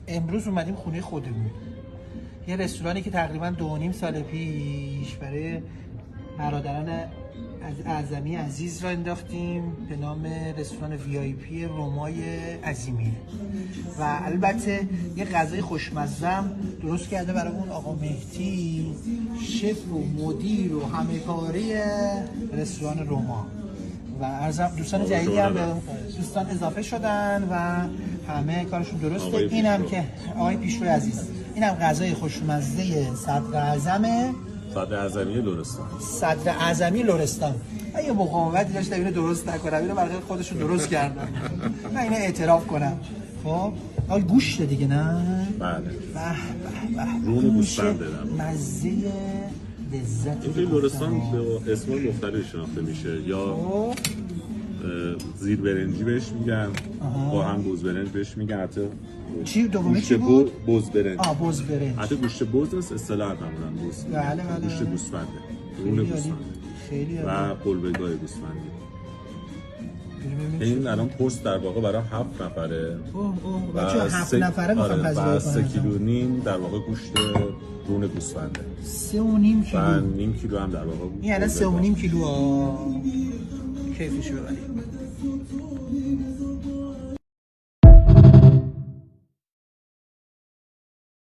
امروز اومدیم خونه خودمون، یه رستورانی که تقریبا 2.5 سال پیش برای برادران اعظمی عزیز را انداختیم به نام رستوران VIP رومای عظیمی و البته یه غذای خوشمزم درست کرده برامون آقا مهدی، شف و مدیر و همه کاری رستوران روما و ارزم دوستان جدیدی هم به دوستان اضافه شدن و همه کارشون درسته. اینم که آقای پیشرو عزیز، اینم غذای خوشمزه صدر اعظمه، صدر اعظمی لرستان. صدر اعظمی لرستان. یه مقاومتی داشتم اینو درست نکنم، اینو برای خودشون درست کردن. من اینو اعتراف کنم. خب آقای گوشت دیگه نه؟ بله. به رون گوسفند دادم. مزه لذت. این لرستان به اسم مختلف شناخته میشه، یا زیر برنجی بهش میگن، با هم بز برنج بهش میگن، حتی چی دومی چی بود؟ بز برنج. بز برنج. حتی گوشت بز است، اصطلاح معمولا بز. بله. گوشت گوسفنده. رون گوسفند. خیلی و قلبه‌گاه گوسفندی. این الان پست در واقع برای 7 نفره. بچه 7 نفره میخوام و 3 کیلو نیم در واقع گوشت رون گوسفنده. 3.5 کیلو. و نیم کیلو هم در واقع. این الان 3.5 کیلو کیفش ببرید.